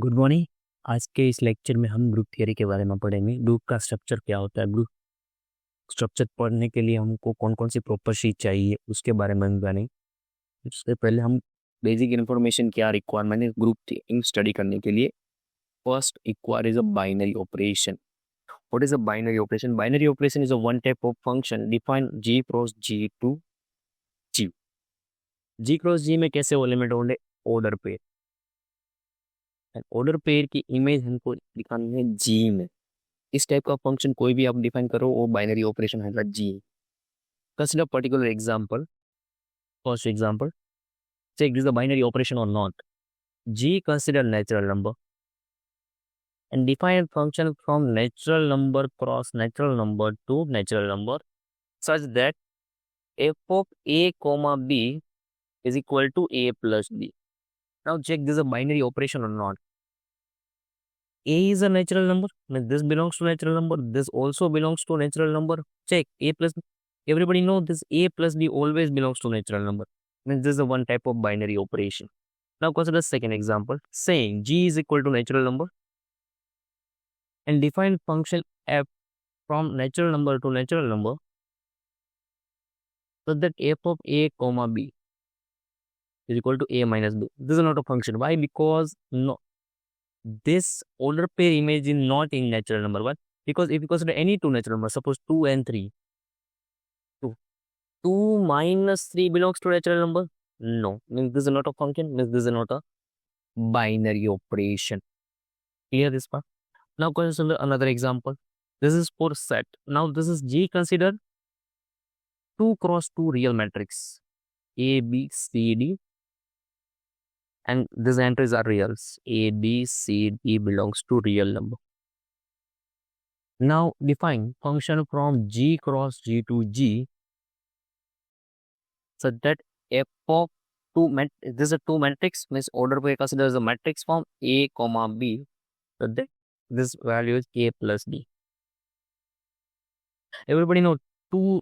Good morning. आज के इस लेक्चर में हम ग्रुप थियरी के बारे में पढ़ेंगे। ग्रुप का स्ट्रक्चर क्या होता है, ग्रुप स्ट्रक्चर पढ़ने के लिए हमको कौन कौन सी प्रॉपर शीट चाहिए उसके बारे में हम जानेंगे। उससे पहले हम बेसिक इन्फॉर्मेशन क्या रिक्वायरमेंट है ग्रुप थियरी स्टडी करने के लिए। First require is a binary operation. What is a binary operation? Binary operation is a one type of function define G cross G to G. G cross G में कैसे element होंगे? Order pair. Order pair की image हमको दिखानी है जी में। इस type का फंक्शन कोई भी आप डिफाइन करो वो बाइनरी ऑपरेशन है G. Consider particular example. First example, check is the binary operation or not. G consider natural number and define a function from natural number cross natural number to natural number such that f of a comma b is equal to a plus b. Now check this is a binary operation or not. A is a natural number, means this belongs to natural number, this also belongs to natural number. Check a plus b. Everybody know this a plus b always belongs to natural number, means this is a one type of binary operation. Now consider the second example, saying g is equal to natural number and define function f from natural number to natural number so that f of a comma b is equal to a minus b. This is not a function. Why? Because no, this order pair image is not in natural number. What? Because if you consider any two natural numbers, suppose 2 and 3, 2, 2 minus 3 belongs to natural number? No. Means this is not a function, means this is not a binary operation. Clear this part? Now consider another example. This is for set. Now this is G. Consider 2 cross 2 real matrix A, B, C, D, and these entries are reals. A, B, C, D belongs to real number. Now define function from G cross G to G so that f of this is a two matrix, means order by considers the matrix form A comma B, so that this value is A plus B. Everybody know two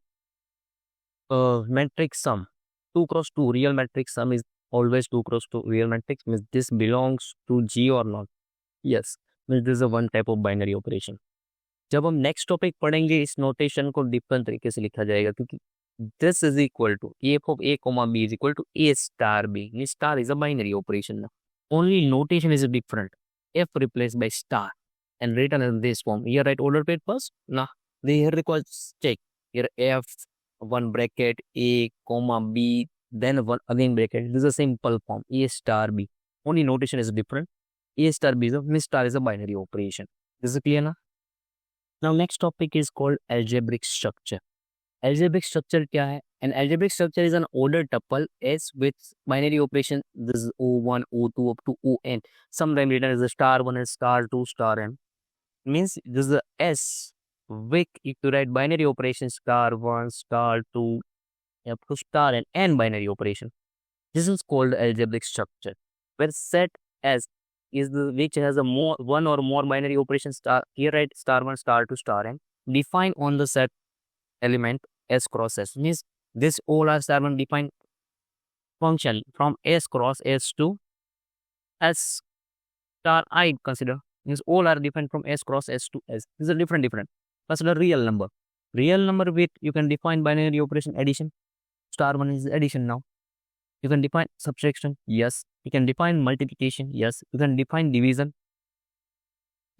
matrix sum, 2 cross 2 real matrix sum is always 2 cross 2 real matrix, means this belongs to G or not? Yes, means this is a one type of binary operation. जब हम next topic पढ़ेंगे इस notation को different तरीके से लिखा जाएगा, क्योंकि this is equal to F of A comma B is equal to A star B. Star is a binary operation ना, only notation is different. f replaced by star and written in this form. Here write order pair first. Now they here requires check. Here f one bracket a comma b, then one again bracket. This is a simple form a star b. Only notation is different. A star b is a star is a binary operation. This is clear now? Now next topic is called algebraic structure. Algebraic structure क्या है? An algebraic structure is an ordered tuple S with binary operation. This is O1, O2 up to On. Sometimes written as a star 1 and star 2, star n. Means this is a S with, if you write binary operation star 1, star 2 up to star n, and binary operation. This is called algebraic structure. Where set S is the which has a more one or more binary operation star. Here write star 1, star 2, star n. Define on the set element S cross S, means this all are star 1 defined function from S cross S to S star I consider, means all are defined from S cross S to S. These are different. Consider real number. Real number with you can define binary operation addition. Star 1 is addition now. You can define subtraction, yes. You can define multiplication, yes. You can define division.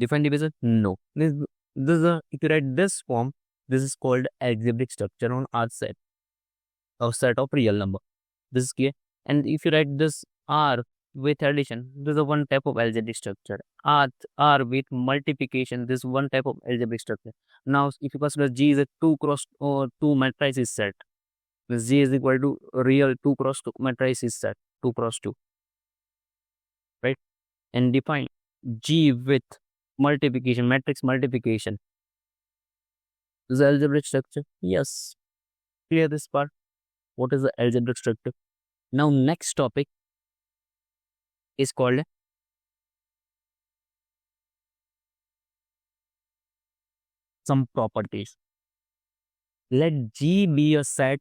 Define division, no. This is if you write this form, this is called algebraic structure on R set, or set of real number. This is clear. And if you write this R with addition, this is one type of algebraic structure. R with multiplication, this one type of algebraic structure. Now, if you consider G is a 2 cross or 2 matrices set, this G is equal to real 2 cross 2 matrices set, 2 cross 2, right? And define G with multiplication, matrix multiplication. This is algebraic structure. Yes. Clear this part. What is the algebraic structure? Now next topic is called some properties. Let G be a set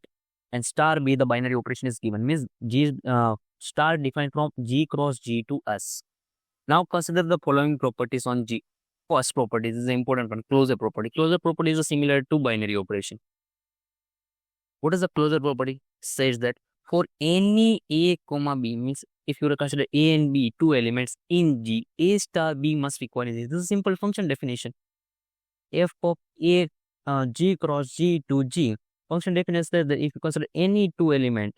and star be the binary operation is given. Means G star defined from G cross G to S. Now consider the following properties on G. First property, this is the important one, closure property. Closure property is similar to binary operation. What is the closure property? Says that for any A comma B, means if you consider A and B two elements in G, A star B must be coordinated. This is a simple function definition. F of A G cross G to G. Function definition says that if you consider any two element,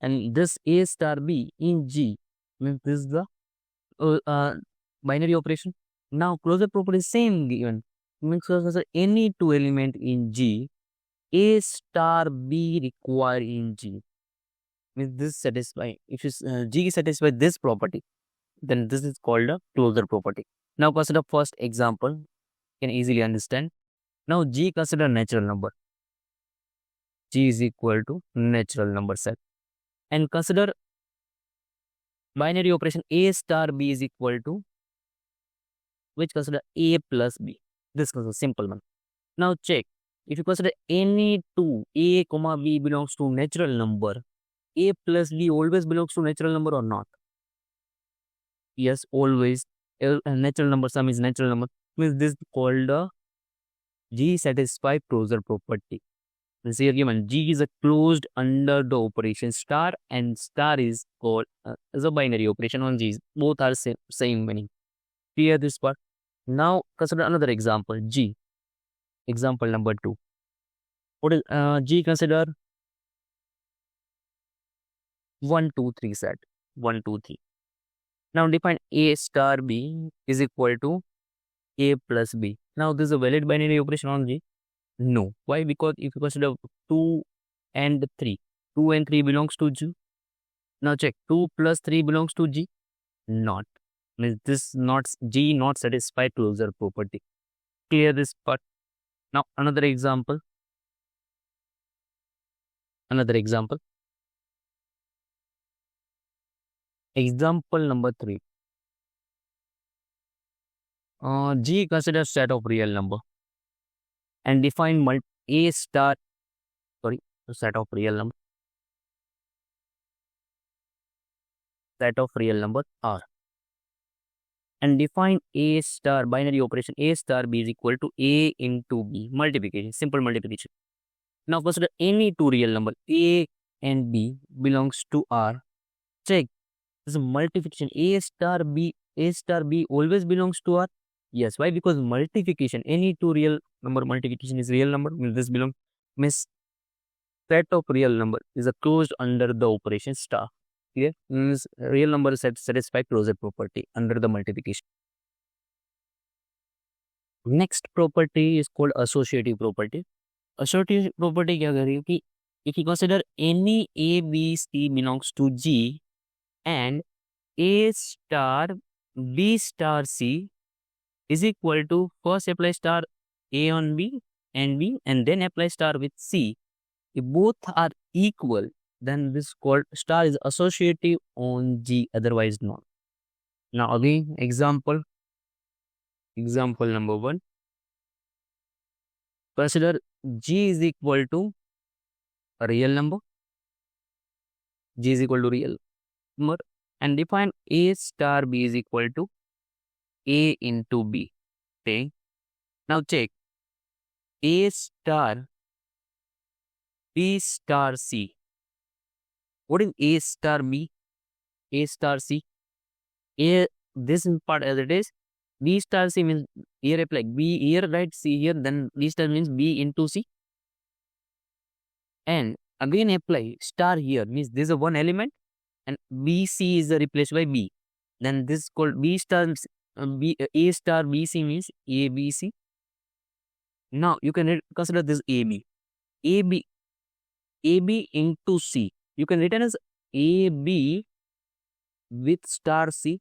and this A star B in G, means this is the binary operation. Now closure property is same given. Means any two element in G, A star B required in G. Means this satisfy. If G satisfy this property, then this is called a closure property. Now consider first example. You can easily understand. Now G consider natural number. G is equal to natural number set. And consider binary operation A star B is equal to, which consider A plus B. This is a simple one. Now check. If you consider any two A comma B belongs to natural number, A plus B always belongs to natural number or not? Yes, always. Natural number sum is natural number. Means this is called a G satisfy closure property. Means here given G is a closed under the operation star, and star is called as a binary operation on G. Both are same meaning. Clear this part. Now consider another example. G. Example number 2. What is G consider 1, 2, 3 set. 1, 2, 3. Now define A star B is equal to A plus B. Now this is a valid binary operation on G? No. Why? Because if you consider 2 and 3, 2 and 3 belongs to G. Now check, 2 plus 3 belongs to G? Not. Means this not G not satisfy closure property. Clear this part. Now another example. Example number 3. G consider set of real number and define A star, set of real number R, and define A star binary operation A star B is equal to A into B, multiplication, simple multiplication. Now consider any two real number A and B belongs to R. Check, this is multiplication. A star B always belongs to R. Yes, why? Because multiplication, any two real number multiplication is real number. This belongs, means set of real number is a closed under the operation star. Clear? Means real number satisfy closure property under the multiplication. Next property is called associative property. Associative property क्या करेगी कि if you consider any A, B, C belongs to G and A star B star C is equal to, first apply star A on B and B and then apply star with C. If both are equal, then this called star is associative on G, otherwise not. Now again example number 1. Consider G is equal to a real number. G is equal to real number and define A star B is equal to A into B. Okay. Now check A star B star C. What is A star B? A star C. A, this part as it is. B star C means here apply B here, right? C here, then B star means B into C. And again apply star here, means this is one element and BC is replaced by B. Then this is called B star A star BC means ABC. Now you can consider this AB into C. You can written as AB with star C.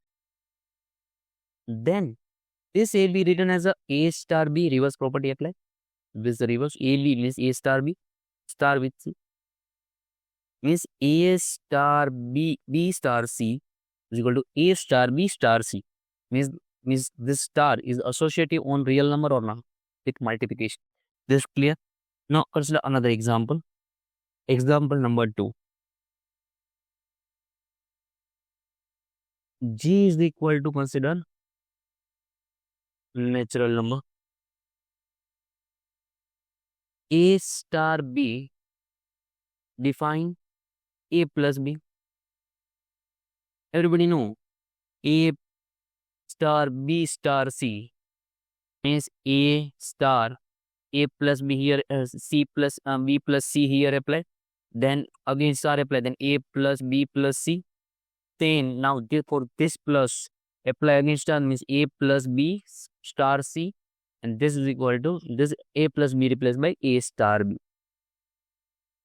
Then this AB written as A star B, reverse property apply. This reverse AB means A star B star with C. Means A star B star C is equal to A star B star C. Means this star is associative on real number or not with multiplication. This clear? Now consider another example. Example number 2. G is equal to, consider natural number. A star B, define A plus B. Everybody know A star B star C means A star A plus B here, C plus B plus C here apply. Then again star apply. Then A plus B plus C. Then now for this plus apply again star means A plus B star C, and this is equal to this A plus B replaced by A star B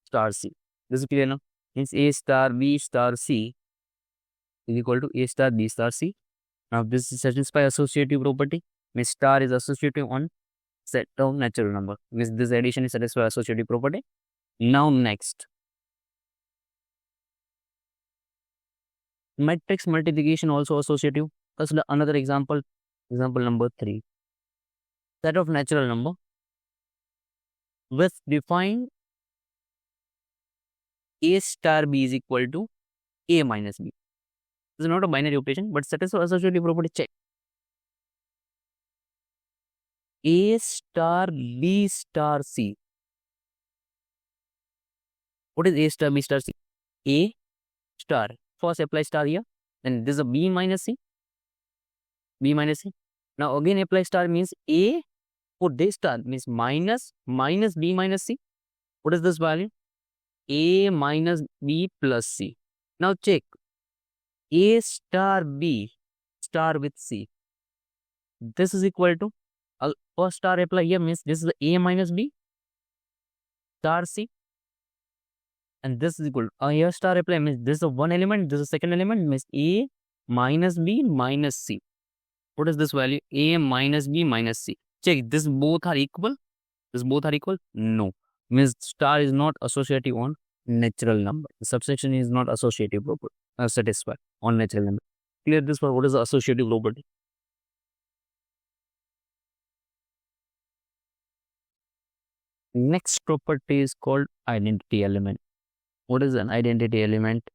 star C. This is clear now. Means A star B star C is equal to A star B star C. Now this satisfies associative property. Means star is associative on set of natural number. Means this addition is satisfy associative property. Now next, matrix multiplication also associative. Consider another example. Example number 3. Set of natural number with define A star B is equal to A minus B. This is not a binary operation, but satisfy associative property. Check. A star B star C. What is A star B star C? A star. First apply star here. Then this is a B minus C. B minus C. Now again apply star means A for this star means minus B minus C. What is this value? A minus B plus C. Now check. A star B star with C. This is equal to first star apply here means this is A minus B star C. And this is equal to here star apply means this is one element, this is second element means A minus B minus C. What is this value? A minus B minus C. Check, this both are equal. This both are equal? No. Means star is not associative on natural number. The subsection is not associative property. Satisfied on natural number. Clear this for what is the associative property? Next property is called identity element. What is an identity element?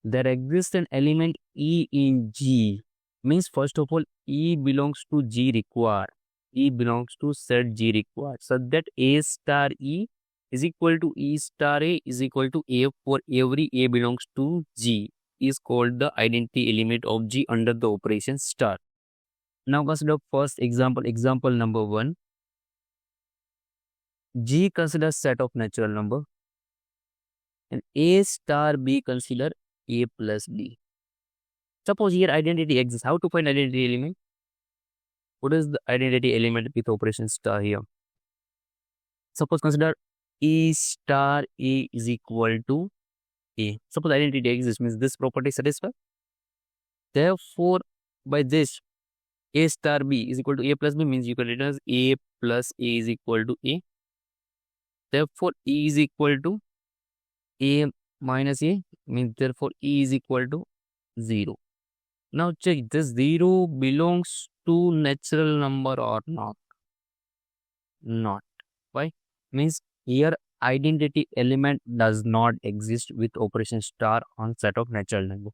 There exists an element E in G. Means first of all, E belongs to G required. E belongs to set G required. So that A star E is equal to E star A is equal to A for every A belongs to G is called the identity element of G under the operation star. Now consider first example, example number 1. G consider set of natural number and A star B consider A plus B. Suppose here identity exists. How to find identity element? What is the identity element with operation star here? Suppose consider E star A is equal to A. Suppose identity exists means this property satisfied. Therefore, by this A star B is equal to A plus B means you can write as A plus A is equal to A. Therefore, E is equal to A minus A means therefore E is equal to 0. Now check, this 0 belongs to natural number or not? Not. Why? Means here identity element does not exist with operation star on set of natural number.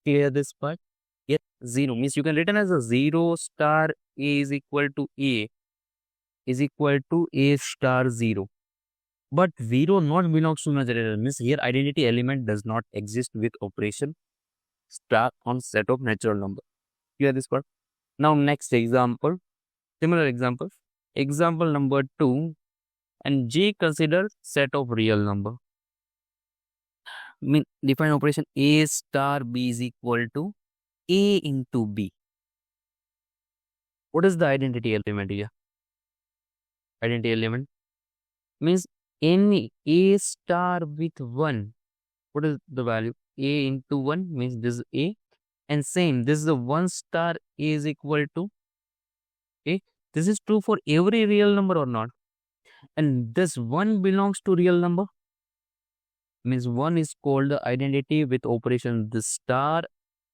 Clear this part? Yes, 0 means you can written as a 0 star A is equal to A is equal to A star 0. But 0 not belongs to natural element means here identity element does not exist with operation star on set of natural number. Clear this part? Now next example, similar example. Example number 2, and G consider set of real number. Define operation A star B is equal to A into B. What is the identity element here? Identity element means any A star with 1. What is the value? A into 1 means this is A. And same, this is the 1 star A is equal to A. This is true for every real number or not? And this 1 belongs to real number. Means 1 is called the identity with operation the star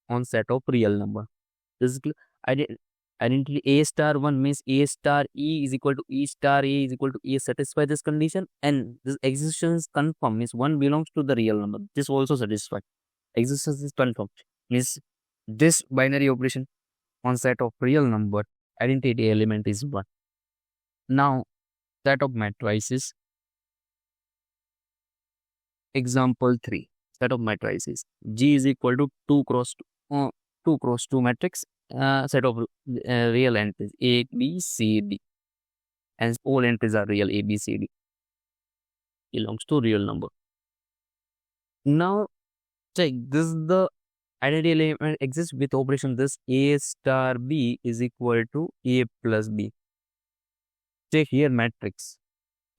on set of real number. This is identity A star 1 means A star E is equal to E star A is equal to A. Satisfy this condition and this existence is confirmed means 1 belongs to the real number. This also satisfied. Existence is confirmed. Means this binary operation on set of real number, identity element is 1. Now set of matrices, example 3. Set of matrices G is equal to 2 cross 2 cross 2 matrix, set of real entries A, B, C, D, and all entries are real A, B, C, D, belongs to real number. Now check this, the identity element exists with operation this A star B is equal to A plus B. Check here matrix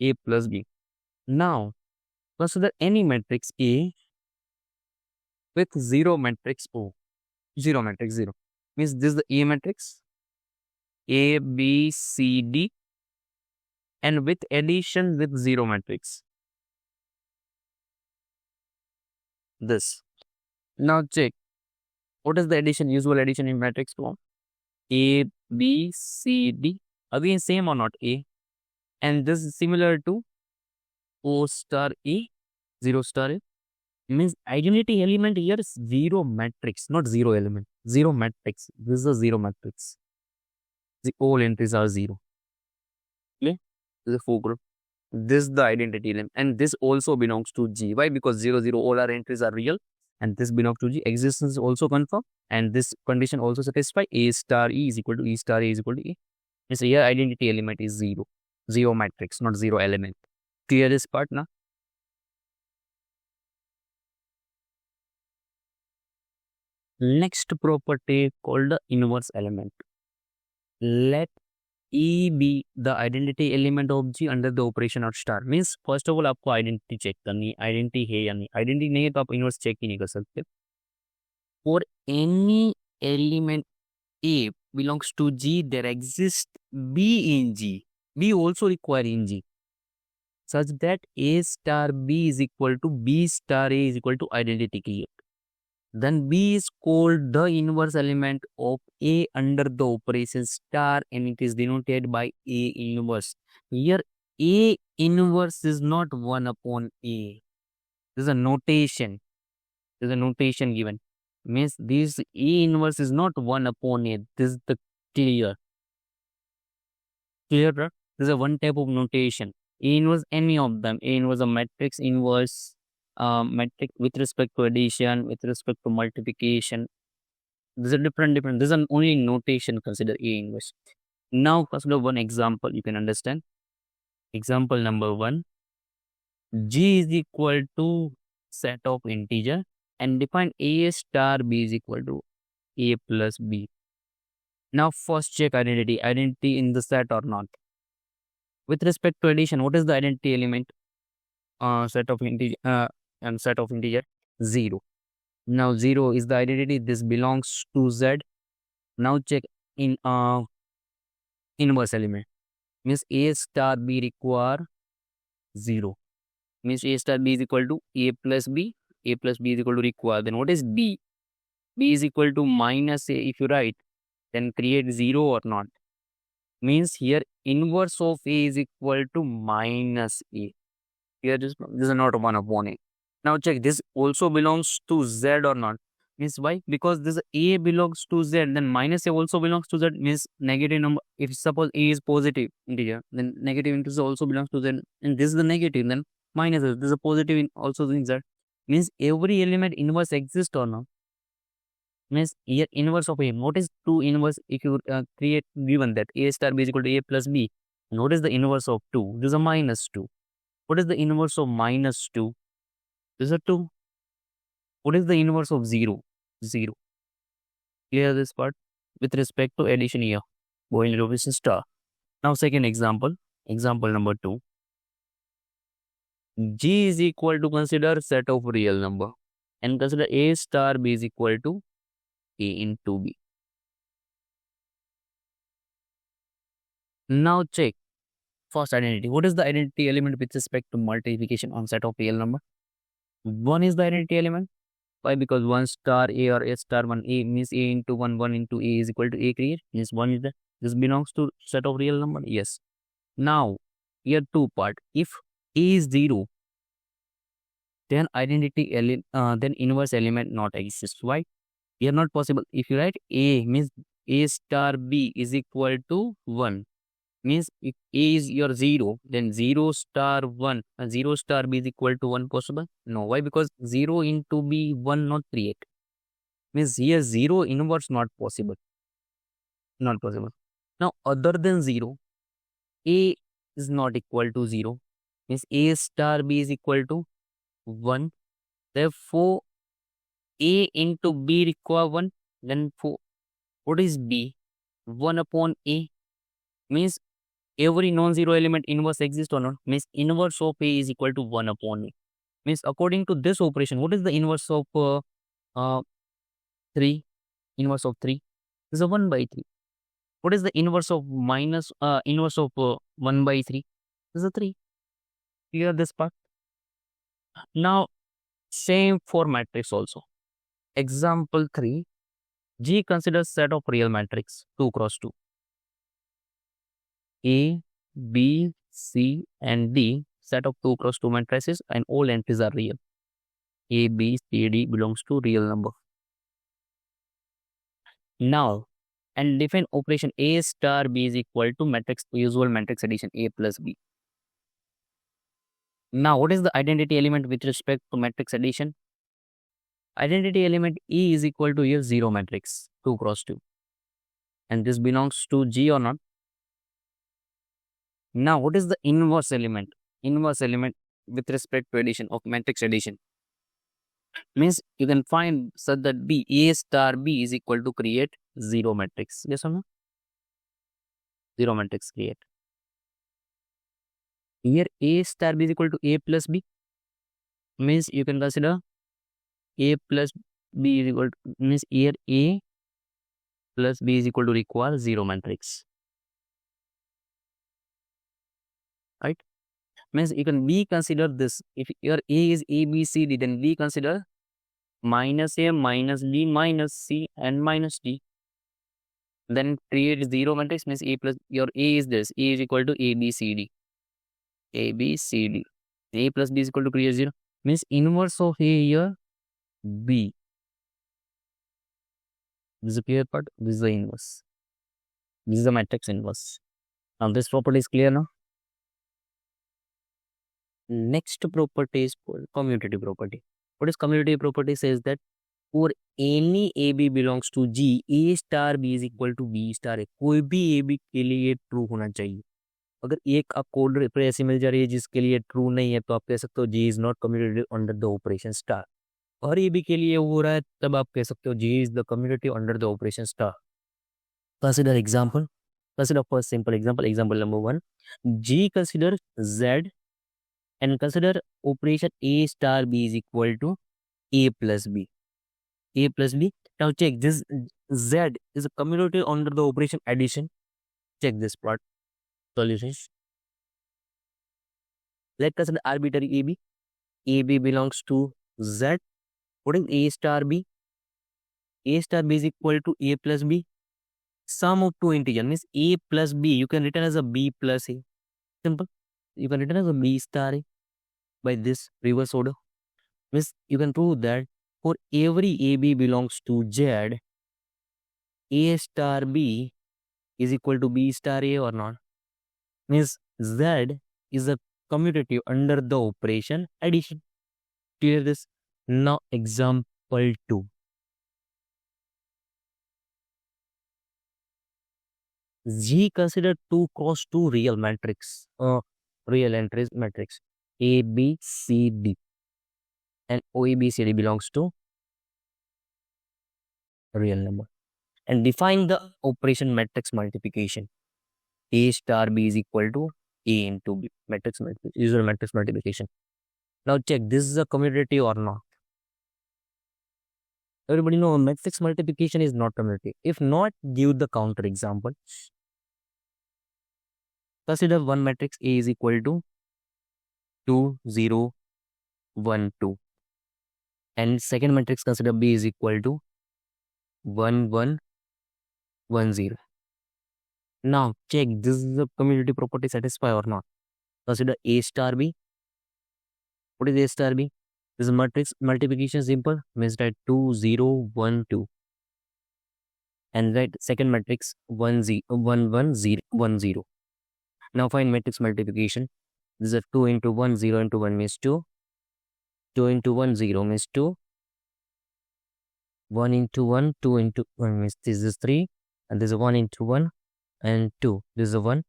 A plus B. Now consider any matrix A with 0 matrix O. 0 matrix 0 means this is the A matrix A, B, C, D, and with addition with 0 matrix. This. Now check what is the addition, usual addition in matrix form. A, B, C, D. Again same or not A, and this is similar to O star A, 0 star A. Means identity element here is 0 matrix, not 0 element. 0 matrix. This is a 0 matrix. The all entries are 0. Okay? This is a foreground. This is the identity element, and this also belongs to G. Why? Because 0, 0, all our entries are real, and this belongs to G. Existence is also confirmed, and this condition also satisfied. A star E is equal to E star A is equal to A. Means here identity element is 0. 0 matrix, not 0 element. Clear this part now? Next property called the inverse element. Let E be the identity element of G under the operation of star. Means first of all आपको identity check करनी है, identity है या नहीं. Identity नहीं है तो आप inverse check ही नहीं कर सकते. For any element A belongs to G, there exists B in G. B also require in G, such that A star B is equal to B star A is equal to identity clear. Then B is called the inverse element of A under the operation star, and it is denoted by A inverse. Here A inverse is not 1 upon A. This is a notation. There is a notation given. Means this A inverse is not 1 upon A. This is the clear. Clear, right? This is a one type of notation. A inverse, any of them. A inverse a matrix inverse, matrix with respect to addition, with respect to multiplication. There's a different. There's an only notation consider A inverse. Now consider one example you can understand. Example number 1. G is equal to set of integer and define A star B is equal to A plus B. Now first check identity in the set or not. With respect to addition, what is the identity element? Set of integer and set of integer 0. Now 0 is the identity. This belongs to Z. Now check in inverse element. Means A star B require 0. Means A star B is equal to A plus B. A plus B is equal to require. Then what is B? B is equal to minus A. If you write, then create 0 or not. Means here inverse of A is equal to minus A. Here this is not 1 upon A. Now check, this also belongs to Z or not. Means why? Because this A belongs to Z, then minus A also belongs to Z. Means negative number. If suppose A is positive integer, then negative integer also belongs to Z, and this is the negative, then minus A. This is a positive also in Z. Means every element inverse exists or not. Means here inverse of A. Notice 2 inverse. If you create given that A star B is equal to A plus B, notice the inverse of 2. This is a minus 2. What is the inverse of minus 2? This is a 2. What is the inverse of 0? 0. Clear this part? With respect to addition here, going to this star. Now second example, example number 2. G is equal to consider set of real number and consider A star B is equal to A into B. Now check first identity. What is the identity element with respect to multiplication on set of real number? 1 is the identity element. Why? Because 1 star A or A star 1 A means A into 1, 1 into A is equal to A create. Means 1 is the, this belongs to set of real number. Yes. Now here 2 part. If A is 0, then identity then inverse element not exists. Why? Here not possible. If you write A means A star B is equal to 1. Means if A is your 0, then 0 star 1 and 0 star B is equal to 1 possible? No. Why? Because 0 into B 1 not create. Means here 0 inverse not possible. Not possible. Now other than 0, A is not equal to 0. Means A star B is equal to 1. Therefore A into B require 1. Then for what is B? 1 upon A. Means every non-zero element inverse exists or not? Means inverse of A is equal to 1 upon A. Means according to this operation, what is the inverse of 3? Inverse of 3 is a 1 by 3. What is the inverse of inverse of 1 by 3? Is a 3. Clear this part? Now, same for matrix also. Example 3. G considers set of real matrix 2 cross 2. A, B, C and D set of 2 cross 2 matrices and all entries are real. A, B, C, D belongs to real number. Now, and define operation A star B is equal to matrix usual matrix addition A plus B. Now, what is the identity element with respect to matrix addition? Identity element E is equal to your 0 matrix 2 cross 2. And this belongs to G or not? Now, what is the inverse element? Inverse element with respect to addition of matrix addition. Means you can find such that B, A star B is equal to create 0 matrix. Yes or no? 0 matrix create. Here A star B is equal to A plus B. Means you can consider A plus B is equal to, means here A plus B is equal to require 0 matrix. Right? Means you can B consider this. If your A is A, B, C, D, then B consider minus A, minus B, minus C and minus D. Then create 0 matrix means A plus your A is this. A is equal to A, B, C, D. A, B, C, D. A plus B is equal to create 0. Means inverse of A here B. This is the clear part. This is the inverse. This is the matrix inverse. Now this property is clear now. Next property is called commutative property. What is commutative property? Says that for any AB belongs to G, A star B is equal to B star A. कोई भी AB के लिए true होना चाहिए. अगर एक आप code पर ऐसी मिल जा रही है जिसके लिए ट्रू नहीं है तो आप कह सकते हो G is not commutative under the operation star. और AB के लिए हो रहा है तब आप कह सकते हो G is the commutative under the operation star. Consider example. Consider first simple example. Example number 1. G consider Z and consider operation A star B is equal to A plus B. A plus B. Now check this Z is a commutative under the operation addition. Check this part. Solutions. Let's consider arbitrary AB. AB belongs to Z. What is A star B? A star B is equal to A plus B. Sum of two integers means A plus B. You can written as a B plus A. Simple. You can written as a B star A by this reverse order. Means you can prove that for every AB belongs to Z, A star B is equal to B star A or not. Means Z is a commutative under the operation addition. Clear this? Now example 2. G consider 2 cross 2 real matrix, real entries matrix A, B, C, D. And OABCD belongs to real number. And define the operation matrix multiplication. A star B is equal to A into B. Matrix usual matrix multiplication. Now check, this is a commutative or not. Everybody know matrix multiplication is not commutative. If not, give the counter example. Consider one matrix A is equal to 2, 0, 1, 2. And second matrix consider B is equal to 1, 1, 1, 0. Now check, this is the commutative property satisfy or not. Consider A star B. What is A star B? This is matrix multiplication simple. Means that 2, 0, 1, 2. and write second matrix 1 0 1 1 0 1 0. Now find matrix multiplication. This is 2 into 1 0 into 1 means 2. 2 into 1 0 means 2. 1 into 1 2 into 1 means this is 3, and this is 1 into 1 and 2. This is a 1.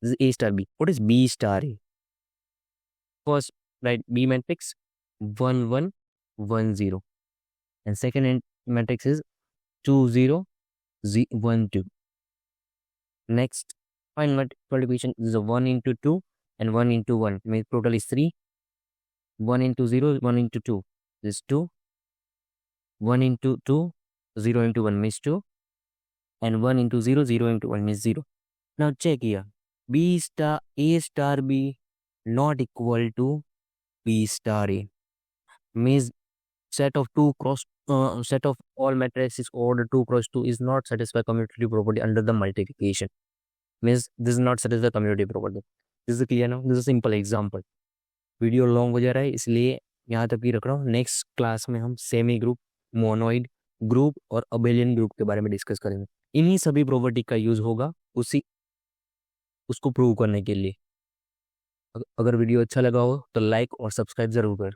This is A star B. What is B star A? First, write B matrix 1 1 1 0, and second matrix is 2 0 1 2. Next, find multiplication. This is a 1 into 2 and 1 into 1 means total is 3. 1 into 0 1 into 2 is 2. 1 into 2 0 into 1 means 2, and 1 into 0 0 into 1 means 0. Now check here. B star A star B not equal to B star A means set of set of all matrices order 2 cross 2 is not satisfy commutative property under the multiplication. Means this is not satisfy commutative property. This is clear now. This is a simple example. Video long हो जा रहा है इसलिए यहाँ तक ही रख रहा हूँ. नेक्स्ट क्लास में हम सेमी ग्रुप, मोनोइड ग्रुप और अबेलियन ग्रुप के बारे में डिस्कस करेंगे. इन्हीं सभी प्रॉपर्टी का यूज होगा उसको प्रूव करने के लिए. अगर वीडियो अच्छा लगा हो तो लाइक और सब्सक्राइब जरूर करें.